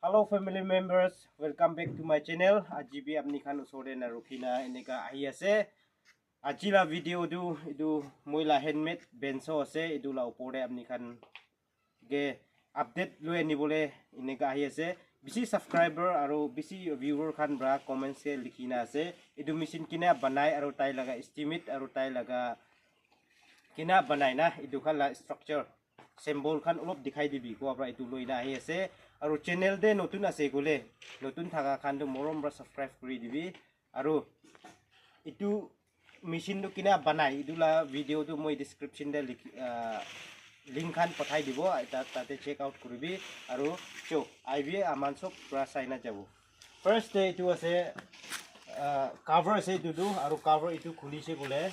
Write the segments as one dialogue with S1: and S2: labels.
S1: Hello family members, welcome back to my channel. Aji bi apni khan usore na rukhina eneka ahi ase. Aji la video idu moila handmade bandsaw ase idu la upore apni khan ge update loi ani bole eneka ahi ase. Bisi subscriber aro bisi viewer khan bra comment se likhina ase. Idu machine kina banai aro tai laga estimate aro tai laga kina banai na idu khan la structure symbol khan ulop dikhai dibi ko apra itu loi na ahi ase. Aru channel de notun ase gole notun thaga khan do morom bra subscribe kuri dibi aru itu machine do kina banai idula video do moi description de link khan pathai dibo tate check out kuribi aru cho iv aman sob pra saina jabu first day itu ase cover ase dudu aru cover itu khulise gole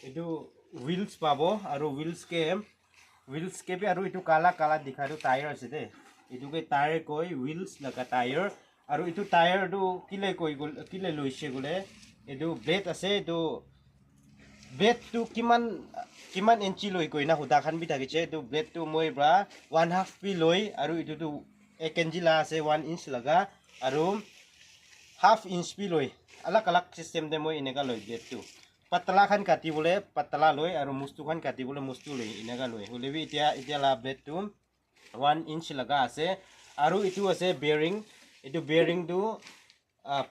S1: itu wheels pabo aru wheels ke bi aru itu kala dikha do tire ase de itu ke tire koi wheels laga tire aru itu tire do kile loise gole itu blade ase itu blade tu kiman inchi loi koi na huda khan bi thakiche itu blade tu moi bra 1/2 pi loi aru itu tu 1 inch la ase 1 inch laga aru 1/2 inch pi loi alak system de moi inega loi blade tu patla khan kati bole patla loi aru mustu khan kati bole mustu loi inega loi holebi itia la blade tu 1 inch laga ase aru itu ase bearing itu bearing du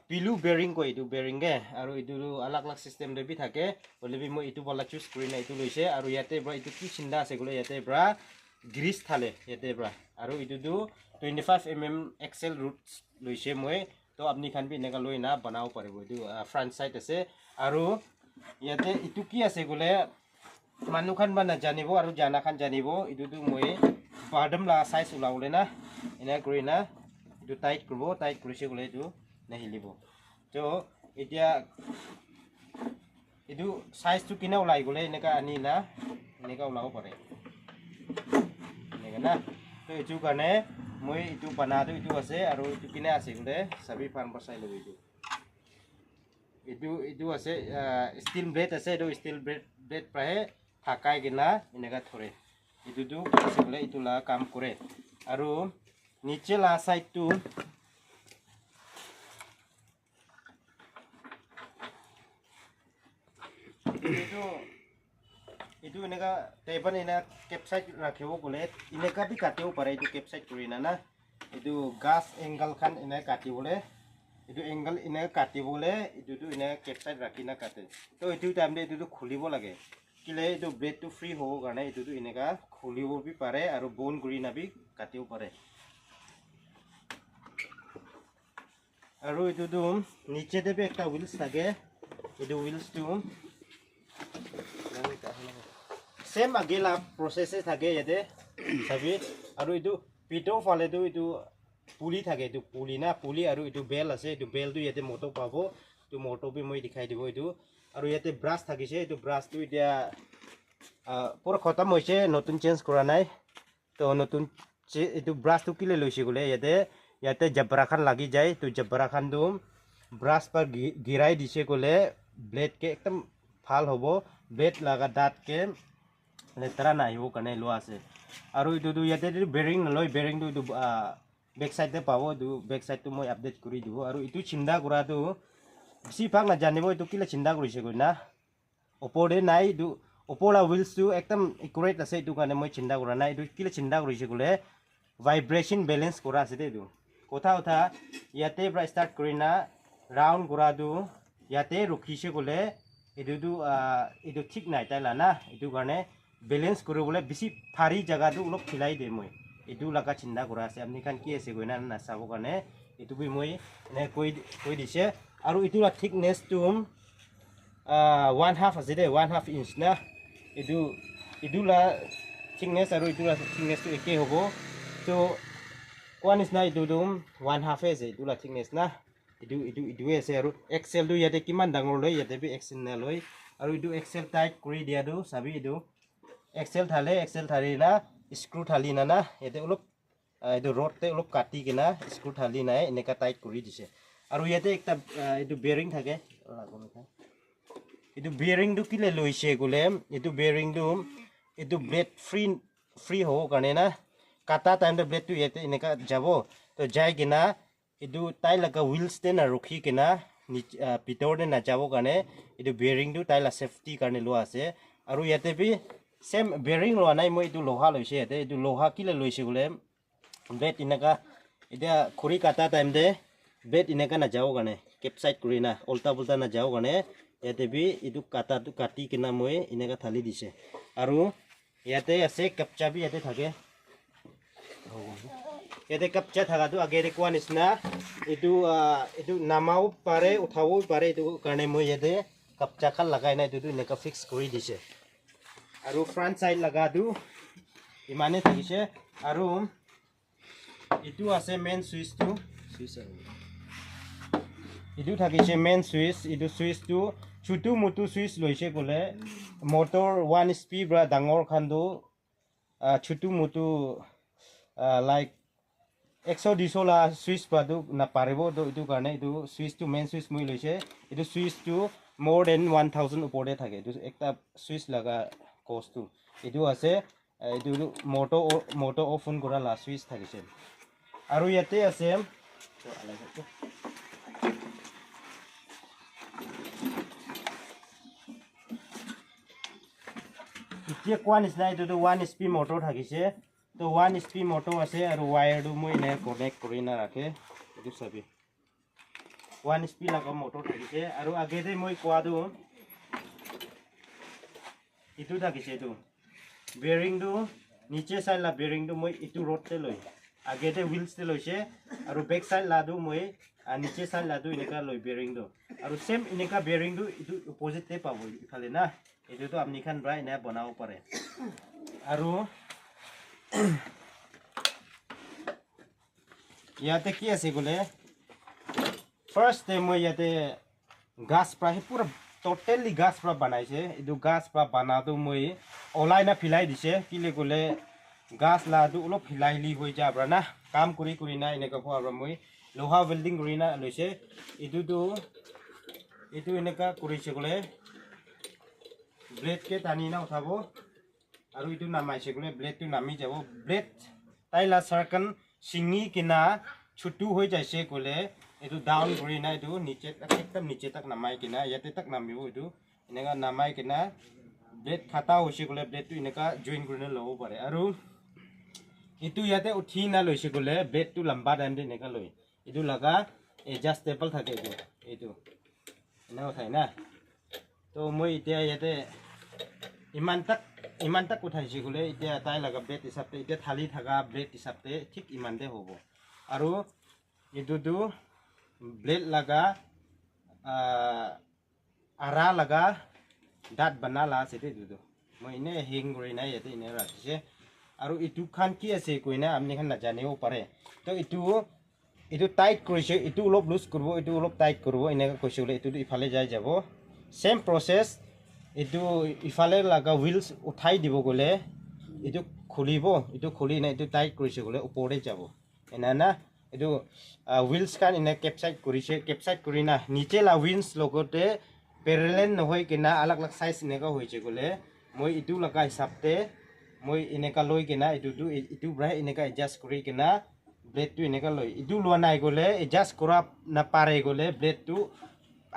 S1: pilu bearing ko itu bearing ge aru itu alak system de bi thake holebi moi itu bola choose kuri na itu loise aru yate bra itu ki chinda ase gole yate bra grease thale yate bra aru itu du 25 mm axle roots loise moi to apni khan bi nega loi na banao paribo itu front side ase aru yate itu ki ase gole manu khan ba na janibo aru jana khan janibo itu du moi bottom la size ulaule na ina kuri na itu tight kurbo tight kurise gole itu nahilibo to etia itu size tu kina ulai gole eneka ani na eneka ulao pare eneka na to itu kane moi itu bana do itu ase aru itu kina ase gole sabi pan pasai lo itu ase steel blade ase do steel blade prahe thakai gina eneka thore itu du ase gole itu la kam kore aru niche la side tu itu eneka table ina capsite rakhibo gole ineka bi kateu pare itu capsite kurina na itu gas angle khan ina katibole itu angle ina katibole itu tu ina capsite rakhina kate to itu time de itu khulibo lage kile itu blade to free ho garne itu tu ineka khulibo bi pare aru bone kurina bi kateu pare aru itu tu niche de bi ekta wheels thage itu wheels tu same agela process thake yate sabi aru itu pito fale tu itu puli thake itu puli na puli aru itu bell ase itu bell tu yate moto pabo tu moto bi moi dikhai dibo itu aru yate brush thakise itu brush tu dia pura khatam hoise notun change kora nai to notun itu brush tu kile loise gole yate jabra khan lagi jai tu jabra khan du brush par girai dise gole blade ke ekdam ভাল hobo blade laga dat ke letara na hibo kane lo ase aru itu du yate bearing loi bearing du back side de pabo du back side tu moi update kuri dibo aru itu chinda gura du bisi phag na janibo itu kila chinda kurise goi na opode nai du opola wheels tu ekdam accurate ase itu kane moi chinda gura nai du kila chinda kurise gole vibration balance kora ase de du kotha yate bra start kurina round gura du yate rukhise gole itu ঠিক নাই তাইলা না itu garne balance koribole bisi phari jaga du ulok khilai de moi itu laga chinda kora ase apni khan ki ase goina na sabo garne itu bi moi ne koi dise aru itu la thickness tu 1/2 ase de 1/2 inch na itu la thickness aru itu la thickness tu eke hobo to one is na itu dum 1/2 ase itu la thickness na itu ase aru excel du yate kiman dangor loi yate bi excel na loi aru itu excel tight kuri dia du sabi itu excel thali na screw thali na yate ulop itu rod te ulop kati kina screw thali na eneka tight kuri dise aru yate ekta itu bearing thake itu bearing du kile loise gole itu bearing du itu blade free ho kane na kata time de blade tu yete ineka jabo to jai kina idu tai laga wheels te na rukhi kina pitor de na jabo kane idu bearing tu tai la safety karne lo ase aru yete bi same bearing lo anai moi idu loha loise yete idu loha kile loise gule blade ineka ida khuri kata time de blade ineka na jabo kane capside kurina ulta pulta na jabo kane yete bi idu kata tu kati kina moi ineka thali dise aru yate ase kapcha bi yate thake yate kapcha thaga tu age de kwan isna idu namau pare uthau pare idu karne moi yate kapcha khal lagai na idu ineka fix kuri dise aru front side laga du imane thagise aru idu ase main switch tu idu thagise main switch idu switch tu chutu mutu switch loise gole motor 1 speed bra dangor khandu chutu mutu like 120 la switch padu na paribo do idu karne idu switch tu main switch moi loise idu switch tu more than 1000 upore thake idu ekta switch laga cost tu idu ase idu motor off on kora la switch thakise aru yate ase itia kwan is na idu 1 SP motor thakise to 1 SP motor ase aru wire du moi ne connect korina rakhe idu sabi 1 SP laga motor thakise aru age de moi kwa du itu thakise tu bearing du niche side la bearing du moi itu rod te loi age de wheels te loise aru back side la du moi niche side la du ineka loi bearing du aru same ineka bearing du itu opposite te pabo iphale na itu to apni khan bra ina banao pare aru yate ki ase gole first time moi yate gas pra pura totally gas pra banaise idu gas pra banadu moi olai na philai dise kile gole gas la du olo philai li hoi ja bra na kam kuri na ine ka phwa moi loha welding kuri na loise itu ineka kurise gole blade ke tani na uthabo aru itu namaise gole blade tu nami jabo blade taila circle singi kina chutu hoi jaise gole itu down kuri na itu niche ekdam niche tak namai kina yate tak namibo itu ineka namai kina blade khata hoise gole blade tu ineka join kurina lobo pare aru itu yate uthi na loise gole blade tu lamba dan de ineka loi itu laga adjustable thake itu ina uthai na to moi itia yate iman tak uthaise gole itia tai laga blade hisapte itia thali thaga blade hisapte thik iman de hobo aru itu du blade laga ara laga dat banala sete du moi ne hing gori na yate ine rakhise aru itu khan ki ase koina amni khan na janeo pare to itu tight korise itu lop loose korbo itu lop tight korbo ine koisule itu ifale jai jabo same process itu ifale laga wheels uthai dibo gole itu khulibo itu khuli na itu tight korise gole upore jabo enana itu wheels kan ine capside korise capside korina niche la wheels logote parallel nohoi kina alag alag size ineka hoise gole moi itu laga hisapte moi ineka loi kina itu bra ineka adjust kori kina blade tu ineka loi itu lo nai gole adjust kora na pare gole blade tu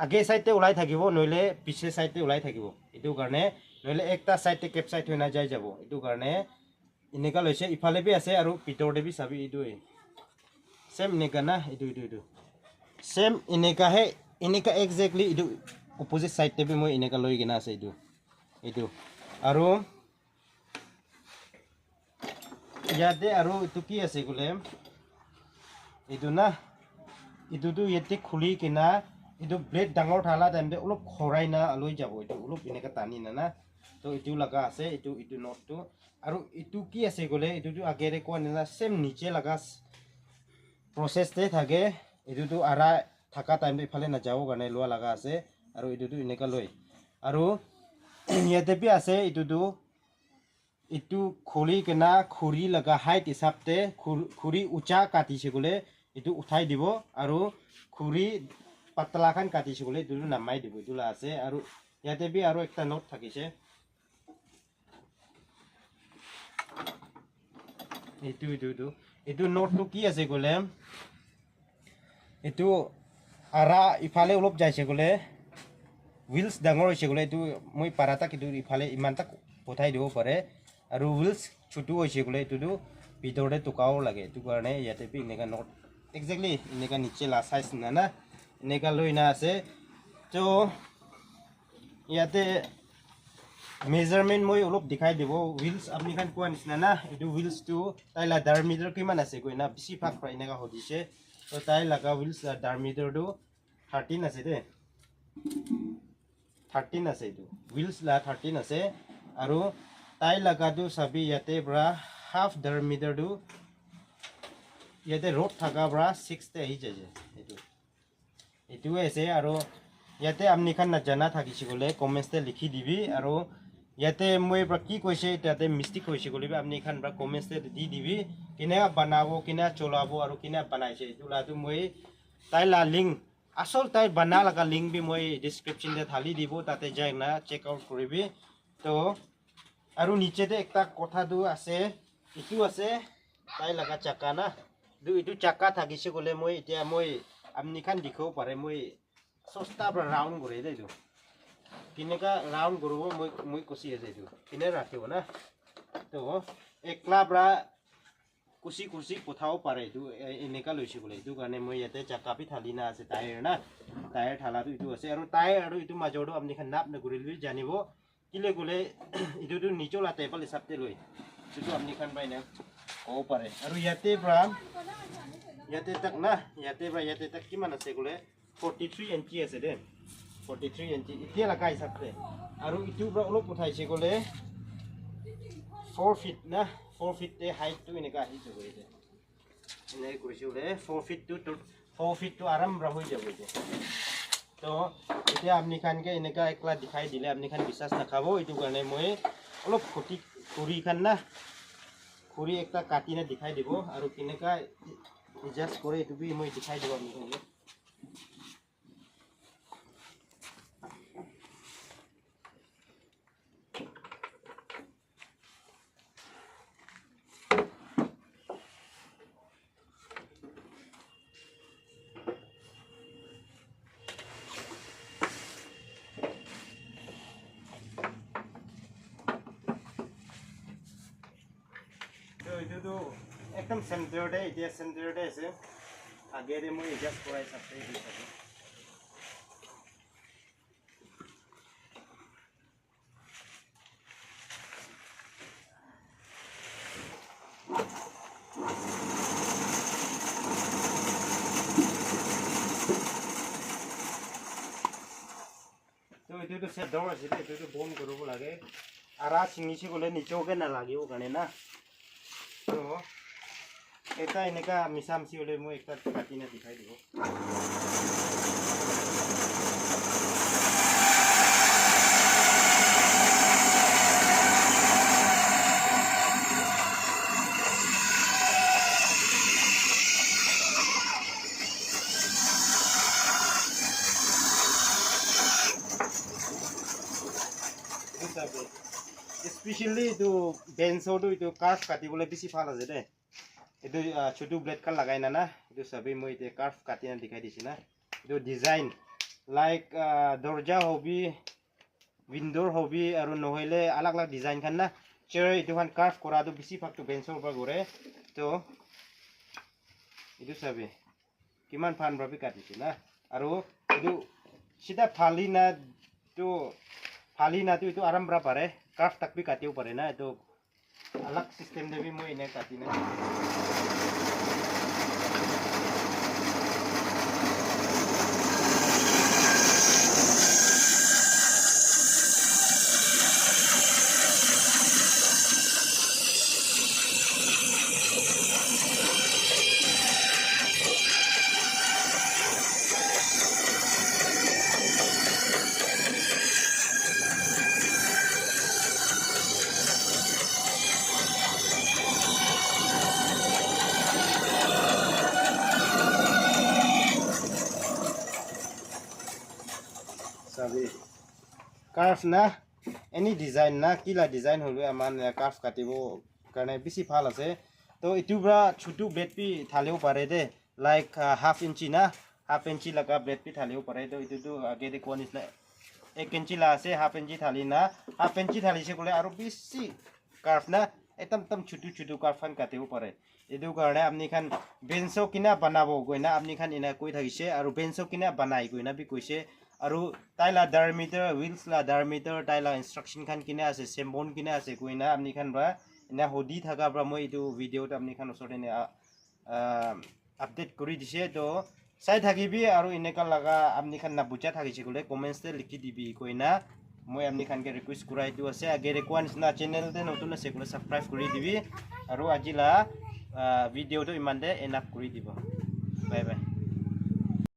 S1: age side te ulai thakibo noile piche side te ulai thakibo itu karne noile ekta side te capside hoina jai jabo itu karne ineka loise ifale bi ase aru pitor de bi sabi itu same ineka na itu same ineka he ineka exactly itu opposite side te bi moi ineka loi gina ase itu aru yate aru itu ki ase gole itu na itu tu yete khuli kina itu blade dangor thala time de ulop khorai na aloi jabo itu ulop ineka tani na to itu laga ase itu not tu aru itu ki ase gole itu tu agere ko na same niche laga process te thage itu tu ara thaka time de phale na jabo gane loa laga ase aru itu tu ineka loi aru yete bi ase itu khuli kena khuri laga height hisapte khuri ucha kati segule itu uthai dibo aru khuri patla khan kati segule itu namai dibo itu la ase aru yate bi aru ekta note thakise এইটো নোটটো কি আছে গ'লে এইটো আৰা ইফালে অলপ যাইছে গ'লে wheels ডাঙৰ হৈছে গ'লে এইটো মই পাৰাটাক এইটো ইফালে ইমান তাক পঠাই দিব পাৰে আৰু হুইলছ ছোটো হৈছে গ'লে এইটোতো ভিতৰতে টুকাও লাগে এইটো কাৰণে ইয়াতে এনেকুৱা নোট একজেক্টলি এনেকুৱা নিচে লা চাইজ না এনেকুৱা লৈ না আছে তো ইয়াতে মেজাৰমেণ্ট মই অলপ দেখাই দিব হুইলছ আপুনি খান কোৱা নিচিনা না এইটো হুইলছটো তাই ডাৰ্মিটাৰ কিমান আছে গৈ না বেছিভাগ প্ৰায় এনেকুৱা সুধিছে তো তাই লগা হুইলছ ডাৰ্মিটাৰটো 13 আছে দে 13 আছে এইটো হুইলছ লা 13 আছে আৰু তাই লগাটো চাবি ইয়াতে পৰা হাফ ডাৰ্মিটাৰটো ইয়াতে ৰ'ড থকা পৰা 6 তে আহি যায় এইটোৱে আছে আৰু ইয়াতে আপুনি খান নাজানা থাকিছে গ'লে কমেণ্টতে লিখি দিবি আৰু ইয়াতে মই পৰা কি কৈছে তাতে মিষ্টেক হৈছে গ'লে আপুনি খান পৰা কমেণ্টতে দি দিবি কিনে বনাব কিনে চলাব আৰু কিনে বনাইছে এইটো লাটো মই তাই লা লিংক আসল তাই বনা লগা লিংক বি মই ডেছক্ৰিপশ্যনতে ঢালি দিব তাতে যাই না চেক আউট কৰিবি তো আৰু নিচেতে একটা কথাটো আছে এইটো আছে তাই লগা চাকা না এইটো চাকা থাকিছে গ'লে মই এতিয়া মই আপুনি খান দেখাব পাৰে মই সস্তা পৰা ৰাউণ্ড কৰি দে এইটো কেনেকা ৰাউণ্ড কৰিব মই কুচি আছে এইটো কেনে ৰাখিব না তো একলা পৰা কুচি পঠাব পাৰে এইটো এনেকা লৈছে বোলে এইটো কাৰণে মই ইয়াতে চাকাপি ঢালি না আছে টায়াৰ ঢালাটো এইটো আছে আৰু টায়াৰ আৰু এইটো মাজৰটো আপুনি খান নাপ নকৰিলে জানিব কিলে গ'লে এইটোতো নিচলা টেবল হিচাপতে লৈ এইটো আপুনি খান পাই না ক'ব পাৰে আৰু ইয়াতে পৰা ইয়াতে তাক না ইয়াতে তাক কিমান আছে গ'লে 43 ইঞ্চি আছে দে 43 ইঞ্চি এতিয়া লগা হিচাপতে আৰু ইটোৰ পৰা অলপ উঠাইছে গ'লে 4 ফিট না 4 ফিটতে হাইটটো এনেকা আহি যাব এতিয়া এনেকৈ কৈছে বোলে 4 ফিটটো আৰাম হৈ যাব এতিয়া তো এতিয়া আপুনি খানকে এনেকা একলা দেখাই দিলে আপুনি খান বিশ্বাস নাখাব এইটো কাৰণে মই অলপ খৰি খান না খৰি একটা কাটি না দেখাই দিব আৰু কেনেকা এডজাষ্ট কৰে এইটো বি মই দেখাই দিব আপুনি খানকে এইটোতো একদম চেণ্টাৰতে এতিয়া চেণ্টাৰতে আছে আগেৰে মই এডজাষ্ট কৰাই চাপে এইটো চাগে তো এইটোতো চেডৰ আছিলে এইটোতো বন্ধ কৰিব লাগে আৰা ছিঙিছে গ'লে নিচৌকে নালাগিব কাৰণে না তো এটা এনেকা মিছামিছি হ'লে মই একটা কাটি না দেখাই দিব স্পেচিয়েলি এইটো বেঞ্চৰটো এইটো কাৰ্ভ কাটিবলৈ বেছি ভাল আছে দে এইটো ছোটো ব্লেড খান লগাই না এইটো চাবি মই এতিয়া কাৰ্ভ কাটি না দেখাই দিছোঁ না এইটো ডিজাইন লাইক দৰ্জা হবি উইণ্ডোৰ হবি আৰু নহ'লে আলাগ আলাগ ডিজাইন খান না চেয়াৰ এইটো খান কাৰ্ভ কৰাটো বেছিভাগটো বেঞ্চৰ পৰা কৰে তো এইটো চাবি কিমান ফান ভাবি কাটিছোঁ না আৰু এইটো চিধা ফালি নাটো এইটো আৰাম পৰা পাৰে কাৰ্ভ তাক বি কাটিব পাৰে না এইটো अलग सिस्टम दे भी मैं इन्हें काटी ना কাৰ্ভ না এনি ডিজাইন না কিলা ডিজাইন হ'লে আমাৰ কাৰ্ভ কাটিব কাৰণে বেছি ভাল আছে তো ইটো ব্ৰা ছোটো ব্লেড পি থালিও পাৰে দে লাইক হাফ ইঞ্চি না হাফ ইঞ্চি লগা ব্লেড পি থালিও পাৰে তো ইটো আগে দে কোৱা নিচিনা 1 ইঞ্চি লা আছে হাফ ইঞ্চি থালি না হাফ ইঞ্চি থালিছে ক'লে আৰু বেছি কাৰ্ভ না একদম ছোটো কাৰ্ভ খান কাটিব পাৰে এটো কাৰণে আপনি খান বেঞ্চো কিনা বনাব গইনা আপনি খান ইনা কৈ থাকিছে আৰু বেঞ্চো কিনা বনাই গইনা বি কৈছে আৰু তাইলা ডায়ামিটাৰ হুইলছ লা ডায়ামিটাৰ তাইলা ইনস্ট্ৰাকশন খান কিনা আছে সেম্বন কিনা আছে গইনা আপনি খান বা ইনা হদি থাকা পৰা মই এটো ভিডিওত আপনি খান ওচৰতে আপডেট কৰি দিছে তো চাই থাকিবি আৰু এনেকা লাগা আপনি খান না বুজা থাকিছে ক'লে কমেন্টতে লিখি দিবি কইনা মই আপনি খানকে ৰিকুৱেষ্ট কৰাই দিও আছে আগে ৰেকুৱান্স না চেনেল তে নতুন আছে ক'লে সাবস্ক্ৰাইব কৰি দিবি আৰু আজিলা ভিডিওটো ইমানতে এনাপ কৰি দিব বাই বাই